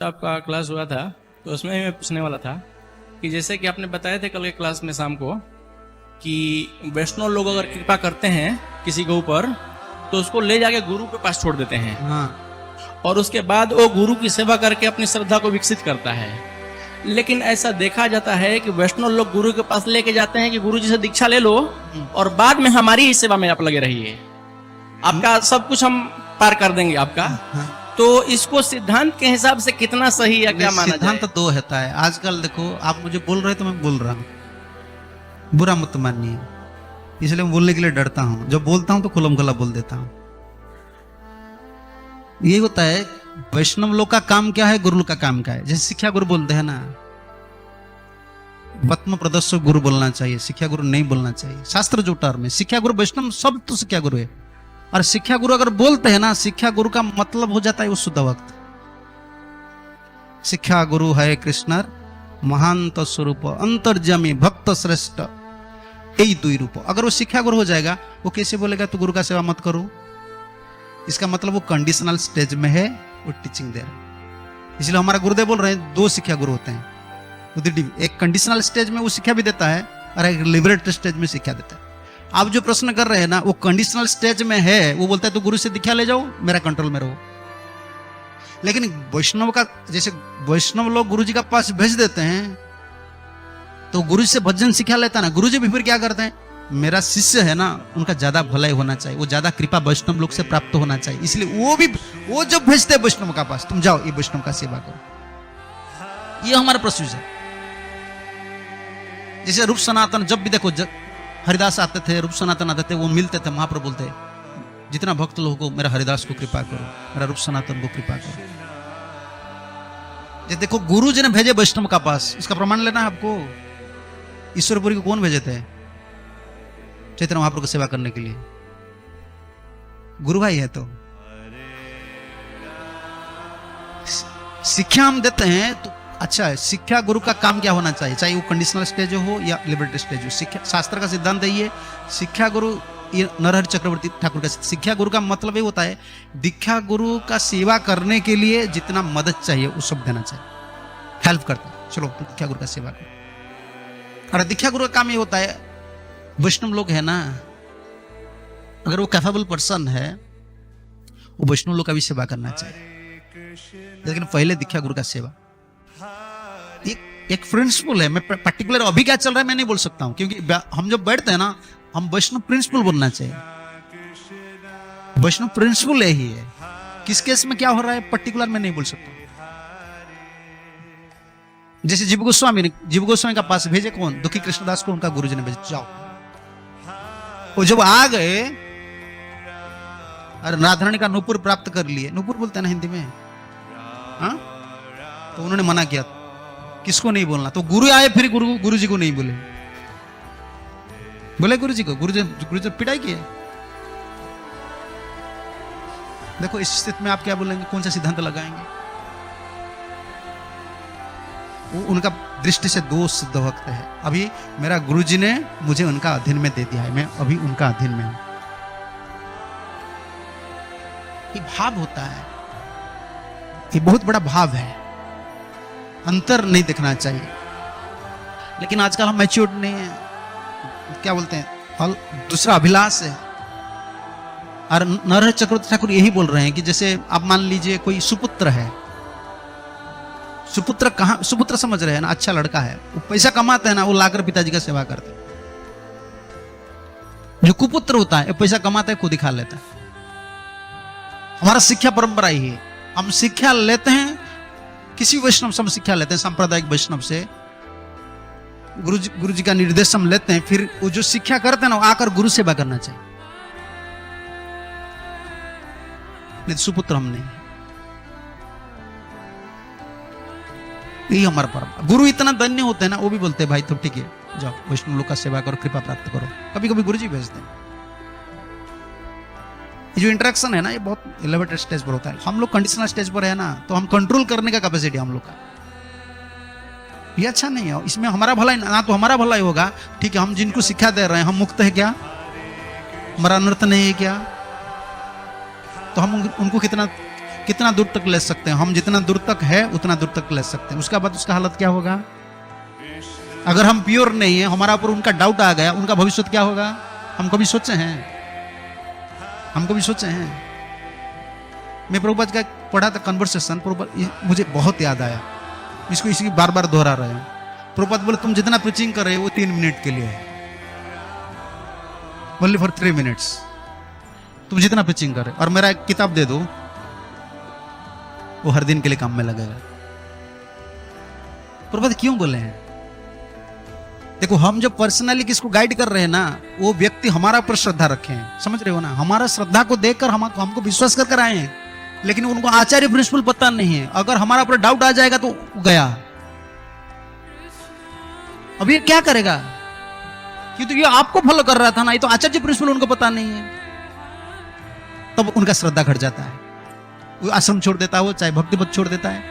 आपका क्लास हुआ था तो उसमें मैं पूछने वाला था कि जैसे कि आपने बताए थे कल के क्लास में शाम को कि वैष्णव लोग अगर कृपा करते हैं किसी के ऊपर तो उसको ले जाके गुरु के पास छोड़ देते हैं। हाँ, और उसके बाद वो गुरु की सेवा करके अपनी श्रद्धा को विकसित करता है। लेकिन ऐसा देखा जाता है कि वैष्णव लोग गुरु के पास लेके जाते हैं कि गुरु जी से दीक्षा ले लो और बाद में हमारी ही सेवा में आप लगे रहिए, आपका सब कुछ हम पार कर देंगे आपका। तो इसको सिद्धांत के हिसाब से कितना सही है, क्या माना सिद्धांत जाए? दो होता है। आजकल देखो, आप मुझे बोल रहे तो मैं बोल रहा हूँ, बुरा मत मानिए, इसलिए मैं बोलने के लिए डरता हूँ। जब बोलता हूँ तो खुलम खुला बोल देता हूँ। ये होता है, वैष्णव लोग का काम क्या है, गुरु लोग का काम क्या है। जैसे शिक्षा गुरु बोलते हैं ना, पद्म प्रदर्शक गुरु बोलना चाहिए, शिक्षा गुरु नहीं बोलना चाहिए। शास्त्र जो टर्म है, शिक्षा गुरु वैष्णव सब तो शिक्षा गुरु है। और शिक्षा गुरु अगर बोलते हैं ना, शिक्षा गुरु का मतलब हो जाता है वो शुद्ध वक्त। शिक्षा गुरु है कृष्णर महांत स्वरूप अंतर्जामी भक्त श्रेष्ठ, यही दो ही रूप। अगर वो शिक्षा गुरु हो जाएगा, वो कैसे बोलेगा तो गुरु का सेवा मत करो? इसका मतलब वो कंडीशनल स्टेज में है, वो टीचिंग दे रहा है। इसलिए हमारा गुरुदेव बोल रहे हैं, दो शिक्षा गुरु होते हैं। एक कंडीशनल स्टेज में वो शिक्षा भी देता है और एक लिबरेटेड स्टेज में शिक्षा देता है। आप जो प्रश्न कर रहे हैं ना, वो कंडीशनल स्टेज में है। वो बोलता है तो गुरु से दीक्षा ले जाओ, मेरा कंट्रोल में रहो। लेकिन वैष्णव का, जैसे वैष्णव लोग गुरु जी का पास भेज देते हैं तो गुरु से भजन सिखा लेता है ना, गुरु जी भी फिर क्या करते हैं, मेरा शिष्य है ना, उनका ज्यादा भलाई होना चाहिए, वो ज्यादा कृपा वैष्णव लोग से प्राप्त होना चाहिए। इसलिए वो जब भेजते हैं वैष्णव का पास, तुम जाओ ये वैष्णव का सेवा करो। ये हमारा प्रोसीजर है। जैसे रूप सनातन, जब भी देखो, हरिदास आते थे, रूप सनातन आते थे, वो मिलते थे, महाप्रभु बोलते जितना भक्त लोगों को मेरा हरिदास को कृपा करो, मेरा रूप सनातन को कृपा करो। ये देखो, गुरु जी ने भेजे वैष्णव का पास, इसका प्रमाण लेना है आपको। ईश्वरपुरी को कौन भेजे थे? चैतन्य महाप्रभु की सेवा करने के लिए। गुरु भाई है। तो शिक्षा हम देते हैं तो अच्छा है। शिक्षा गुरु का काम क्या होना चाहिए, चाहे वो कंडीशनल स्टेज हो या लिबरेटेड स्टेज हो। शिक्षा शास्त्र का सिद्धांत है ये। शिक्षा गुरु, ये नरहरि चक्रवर्ती ठाकुर का शिक्षा गुरु का मतलब ये होता है, दीक्षा गुरु का सेवा करने के लिए जितना मदद चाहिए वो सब देना चाहिए, हेल्प करता है। चलो दीक्षा गुरु का सेवा करो। और दीक्षा गुरु का काम ये होता है, वैष्णव लोग है ना, अगर वो कैपेबल पर्सन है, वो वैष्णव लोग का भी सेवा करना चाहिए। लेकिन पहले दीक्षा गुरु का सेवा एक प्रिंसिपल है। मैं पर्टिकुलर अभी क्या चल रहा है मैं नहीं बोल सकता हूं, क्योंकि हम जब बैठते हैं ना, हम वैष्णव प्रिंसिपल बोलना चाहिए। वैष्णव प्रिंसिपल यही है। किस केस में क्या हो रहा है पर्टिकुलर मैं नहीं बोल सकता। जैसे जीव गोस्वामी का पास भेजे कौन? दुखी कृष्णदास को उनका गुरुजी ने भेजा, जाओ। वो जब आ गए और राधारानी का नूपुर प्राप्त कर लिए, नूपुर बोलते हैं ना हिंदी में, हाँ? तो उन्होंने मना किया, किसको नहीं बोलना। तो गुरु आए, फिर गुरु जी को नहीं बोले गुरु जी को। गुरु जी पिटाई की है। देखो, इस स्थिति में आप क्या बोलेंगे, कौन सा सिद्धांत लगाएंगे? वो उनका दृष्टि से दो सिद्ध भक्त है। अभी मेरा गुरु जी ने मुझे उनका अधीन में दे दिया है, मैं अभी उनका अधीन में हूं। ये भाव होता है, ये बहुत बड़ा भाव है। अंतर नहीं देखना चाहिए। लेकिन आजकल हम मैच्योर्ड नहीं है, क्या बोलते हैं, और दूसरा अभिलाष है। और नरहरि चक्रवर्ती ठाकुर यही बोल रहे हैं कि जैसे आप मान लीजिए कोई सुपुत्र है, सुपुत्र समझ रहे हैं ना, अच्छा लड़का है, वो पैसा कमाता है ना, वो लाकर पिताजी का सेवा करते हैं। जो कुपुत्र होता है, पैसा कमाता है, खुद ही खा लेता है। हमारा शिक्षा परंपरा ही है। हम शिक्षा लेते हैं, किसी वैष्णव से हम शिक्षा लेते हैं, सांप्रदायिक वैष्णव से गुरु जी का निर्देश हम लेते हैं, फिर वो जो शिक्षा करते हैं ना, आकर गुरु सेवा करना चाहिए। नहीं तो सुपुत्र हम नहीं। यही हमारा परंपरा। गुरु इतना धन्य होते हैं ना, वो भी बोलते हैं भाई तो ठीक है, जाओ वैष्णव लोग का सेवा करो, कृपा प्राप्त करो। कभी कभी गुरु जी भेजते हैं। ये जो इंटरेक्शन है ना, ये बहुत एलिवेटेड स्टेज पर होता है। हम लोग कंडीशनल स्टेज पर है ना, तो हम कंट्रोल करने का कैपेसिटी हम लोग का ये अच्छा नहीं है। इसमें हमारा भलाई ना, तो हमारा भलाई होगा। ठीक है, हम जिनको शिक्षा दे रहे हैं, हम मुक्त है क्या? हमारा अनर्थ नहीं है क्या? तो हम उनको कितना कितना दूर तक ले सकते हैं? हम जितना दूर तक है उतना दूर तक ले सकते हैं। उसका बाद उसका हालत क्या होगा? अगर हम प्योर नहीं है, हमारा ऊपर उनका डाउट आ गया, उनका भविष्य क्या होगा? हम कभी सोचे हैं? हम कभी सोचे हैं? मैं प्रभुपाद का पढ़ा था कन्वर्सेशन, प्रभुपाद मुझे बहुत याद आया, इसको इसी बार बार दोहरा रहे हैं। प्रभुपाद बोले तुम जितना प्रीचिंग कर रहे हो वो 3 मिनट के लिए है, ओनली फॉर 3 मिनट्स। तुम जितना पिचिंग करे और मेरा एक किताब दे दो, वो हर दिन के लिए काम में लगेगा। प्रभुपाद क्यों बोले हैं? देखो, हम जो पर्सनली किसको गाइड कर रहे हैं ना, वो व्यक्ति हमारा ऊपर श्रद्धा रखे हैं, समझ रहे हो ना? हमारा श्रद्धा को देखकर हमको विश्वास कर आए हैं, लेकिन उनको आचार्य प्रिंसिपल पता नहीं है। अगर हमारा ऊपर डाउट आ जाएगा तो गया। अब ये क्या करेगा? क्योंकि ये आपको फॉलो कर रहा था ना, ये तो आचार्य प्रिंसिपल उनको पता नहीं है। तब उनका श्रद्धा घट जाता है, वो आश्रम छोड़ देता है, वो चाहे भक्ति पद छोड़ देता है।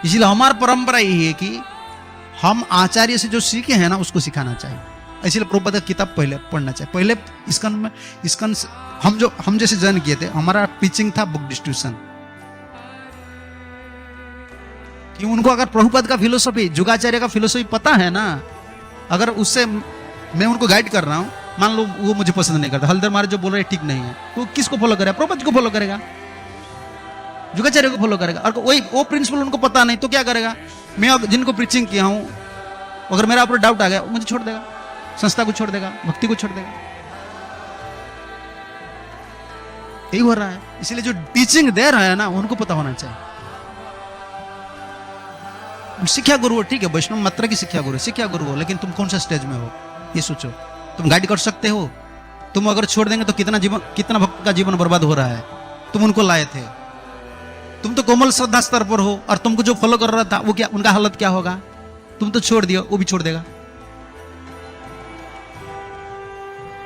इसलिए हमारी परंपरा यही है कि हम आचार्य से जो सीखे हैं ना उसको सिखाना चाहिए। इसलिए प्रभुपाद का किताब पहले पढ़ना चाहिए। पहले इसकन हम जैसे जॉइन किए थे, हमारा टीचिंग था बुक डिस्ट्रीब्यूशन। कि उनको अगर प्रभुपाद का फिलोसफी, जुगाचार्य का फिलोसफी पता है ना, अगर उससे मैं उनको गाइड कर रहा हूं, मान लो वो मुझे पसंद नहीं करता, हल्दर मारे जो बोल रहे ठीक नहीं है, तो किसको फॉलो करेगा? प्रभुपाद को फॉलो करेगा, जुगाचार्य को फॉलो करेगा। और वो प्रिंसिपल उनको पता नहीं तो क्या करेगा? मैं जिनको प्रीचिंग किया हूं, अगर मेरा ऊपर डाउट आ गया, मुझे छोड़ देगा, संस्था को छोड़ देगा, भक्ति को छोड़ देगा। यही हो रहा है। इसलिए जो टीचिंग दे रहा है ना, उनको पता होना चाहिए। शिक्षा गुरु हो, ठीक है, वैष्णव मात्रा की शिक्षा गुरु हो, लेकिन तुम कौन सा स्टेज में हो ये सोचो। तुम गाइड कर सकते हो? तुम अगर छोड़ देंगे तो कितना भक्त का जीवन बर्बाद हो रहा है। तुम उनको लाए थे, तुम तो कोमल श्रद्धा स्तर पर हो, और तुमको जो फॉलो कर रहा था वो क्या, उनका हालत क्या होगा? तुम तो छोड़ दियो, वो भी छोड़ देगा।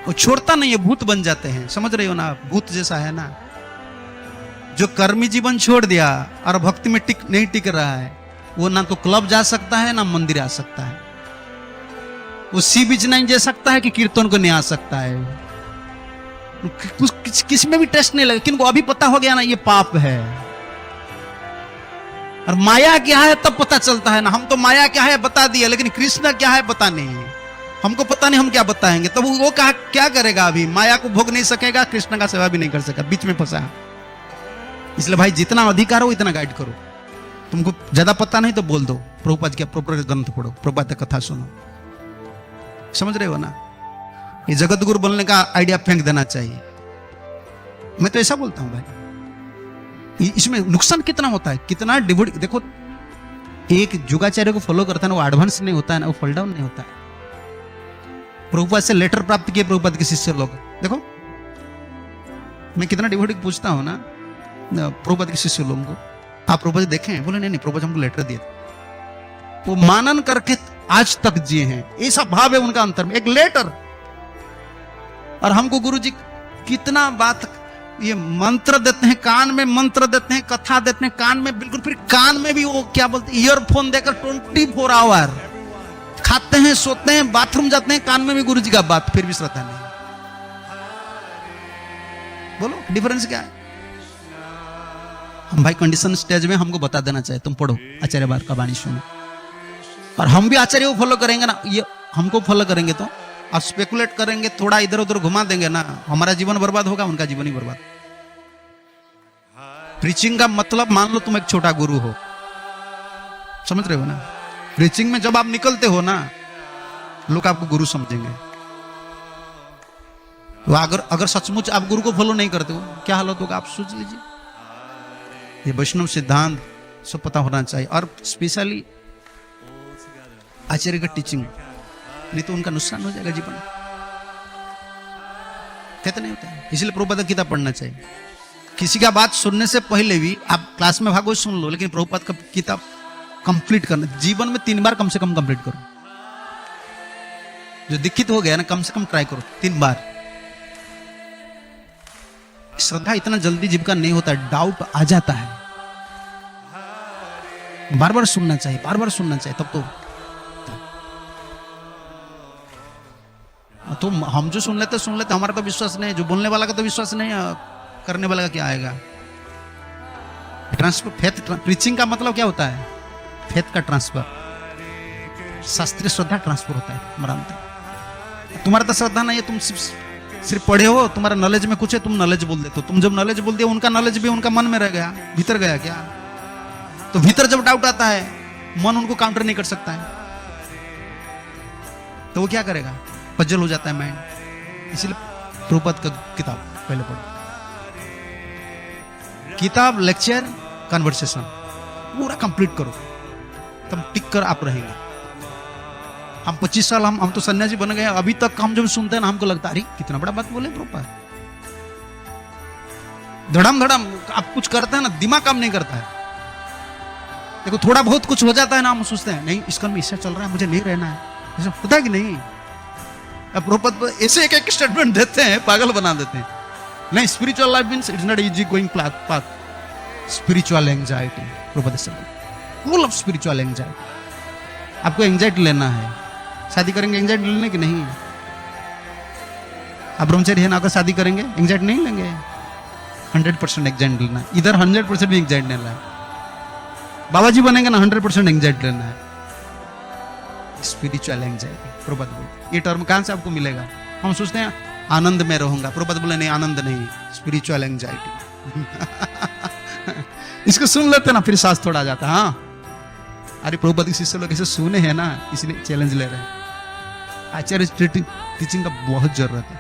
वो छोड़ता नहीं है, भूत बन जाते हैं, समझ रहे हो ना? भूत जैसा है ना, जो कर्मी जीवन छोड़ दिया और भक्ति में नहीं टिक रहा है, वो ना तो क्लब जा सकता है ना मंदिर आ सकता है, वो सी बीच नहीं जा सकता है कि कीर्तन को नहीं आ सकता है। किस में भी टेस्ट नहीं लगे, किनको अभी पता हो गया ना ये पाप है। और माया क्या है तब पता चलता है ना। हम तो माया क्या है बता दिया, लेकिन कृष्ण क्या है पता नहीं। हमको पता नहीं, हम क्या बताएंगे? तब वो क्या करेगा? अभी माया को भोग नहीं सकेगा, कृष्ण का सेवा भी नहीं कर सकेगा, बीच में फंसा है। इसलिए भाई जितना अधिकार हो इतना गाइड करो। तुमको ज्यादा पता नहीं तो बोल दो, प्रभुपाद के प्रॉपर ग्रंथ पढ़ो, प्रभुपाद का कथा सुनो, समझ रहे हो ना? ये जगत गुरु बनने का आइडिया फेंक देना चाहिए। मैं तो ऐसा बोलता हूं भाई। इसमें नुकसान कितना होता है, कितना डिवोट। देखो, एक जुगाचार्य को फॉलो करता है ना, वो एडवांस नहीं होता है ना, वो फॉल डाउन नहीं होता है। प्रभुपाद से लेटर प्राप्त किए प्रभुपाद के शिष्य लोग, देखो मैं कितना डिवोटी पूछता हूं ना प्रभुपाद के शिष्य लोगों को, आप प्रभुपाद देखें? बोले नहीं, प्रभुपाद हमको लेटर दिए थे। वो मानन करके आज तक जिए हैं, ऐसा भाव है उनका अंतर में, एक लेटर। और हमको गुरुजी कितना बात, ये मंत्र देते हैं, कान में मंत्र देते हैं, कथा देते हैं कान में, बिल्कुल, फिर कान में भी वो क्या बोलते हैं, ईयरफोन देकर 24 आवर खाते हैं, सोते हैं, बाथरूम जाते हैं, कान में भी गुरुजी का बात, फिर भी श्रद्धा नहीं। बोलो डिफरेंस क्या है? हम भाई कंडीशन स्टेज में हमको बता देना चाहिए, तुम पढ़ो आचार्य बार का वाणी सुनो, और हम भी आचार्य को फॉलो करेंगे ना, ये हमको फॉलो करेंगे तो आप स्पेकुलेट करेंगे, थोड़ा इधर उधर घुमा देंगे ना, हमारा जीवन बर्बाद होगा, उनका जीवन ही बर्बाद। प्रीचिंग का मतलब, मान लो तुम एक छोटा गुरु हो, समझ रहे हो ना? प्रीचिंग में जब आप निकलते हो ना, लोग आपको गुरु समझेंगे। तो अगर सचमुच आप गुरु को फॉलो नहीं करते हो, क्या हालत होगा आप सोच लीजिए। ये वैष्णव सिद्धांत सब पता होना चाहिए, और स्पेशली आचार्य का टीचिंग, नहीं तो उनका नुकसान हो जाएगा जीवन। कहते नहीं होता है। इसलिए प्रभुपाद की किताब पढ़ना चाहिए। किसी का बात सुनने से पहले भी आप क्लास में भागवत सुन लो, लेकिन प्रभुपाद का किताब कंप्लीट करना, जीवन में 3 बार कम से कम कंप्लीट करो। जो दीक्षित हो गया ना, कम से कम ट्राई करो 3 बार। श्रद्धा इतना जल्दी जीव का नहीं होता, डाउट आ जाता है। बार बार सुनना चाहिए, बार बार सुनना चाहिए, तब तो हम जो सुन लेते हमारा तो विश्वास नहीं, जो बोलने वाला का तो विश्वास नहीं, करने वाला का क्या आएगा? ट्रांसफर फेथ, प्रीचिंग का मतलब क्या होता है? फेथ का ट्रांसफर, शास्त्रीय श्रद्धा ट्रांसफर होता है हमारा अंदर। तुम्हारा तो श्रद्धा नहीं है, तुम सिर्फ पढ़े हो, तुम्हारा नॉलेज में कुछ है, तुम नॉलेज बोल देते हो। तुम जब नॉलेज बोल दिया, उनका नॉलेज भी उनका मन में रह गया, भीतर गया क्या? तो भीतर जब डाउट आता है, मन उनको काउंटर नहीं कर सकता है, तो वो क्या करेगा? पजल हो जाता है माइंड। इसलिए प्रभुपाद का किताब पहले पढ़ो, किताब, लेक्चर, कन्वर्सेशन पूरा कंप्लीट करो, तब टिक कर आप रहेंगे। हम 25 साल हम तो सन्यासी बन गए, अभी तक हम जब सुनते हैं ना, हमको लगता है अरे कितना बड़ा बात बोले प्रभुपाद। धड़म धड़म आप कुछ करते हैं ना, दिमाग काम नहीं करता है। देखो थोड़ा बहुत कुछ हो जाता है ना, हम सोचते हैं नहीं इसका में ऐसा चल रहा है, मुझे नहीं रहना है, ऐसा होता है कि नहीं? अब प्रभुपाद ऐसे एक एक स्टेटमेंट देते हैं, पागल बना देते हैं। नहीं, spiritual life means it's not easy going path, spiritual anxiety, Prabhupada से फुल ऑफ स्पिरिचुअल एंजाइटी। आपको एंजाइटी लेना है, शादी करेंगे एंजाइटी लेने की नहीं? आप ब्रह्मचारी है ना, अगर शादी करेंगे एंजाइटी नहीं लेंगे? 100% एंजाइटी लेना, इधर 100% भी एंजाइटी लेना है। बाबा जी बनेंगे ना, 100% एंजाइटी लेना है, स्पिरिचुअल एंजाइटी। प्रभुपाद बोलते ये टर्म कहां से आपको मिलेगा? हम सोचते हैं आनंद में रहूंगा, प्रभुपाद बोले नहीं, आनंद नहीं, स्पिरिचुअल एंजाइटी। इसको सुन लेते ना, फिर सांस थोड़ा आ जाता। हाँ, अरे प्रभुपाद शिष्य लोग ऐसे सुने हैं ना, इसलिए चैलेंज ले रहे हैं। आचार्य टीचिंग का बहुत जरूरत है।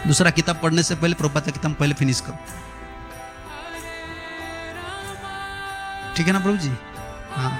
दूसरा किताब पढ़ने से पहले प्रभुपाद का किताब पहले फिनिश करो, ठीक है ना प्रभु जी? हाँ,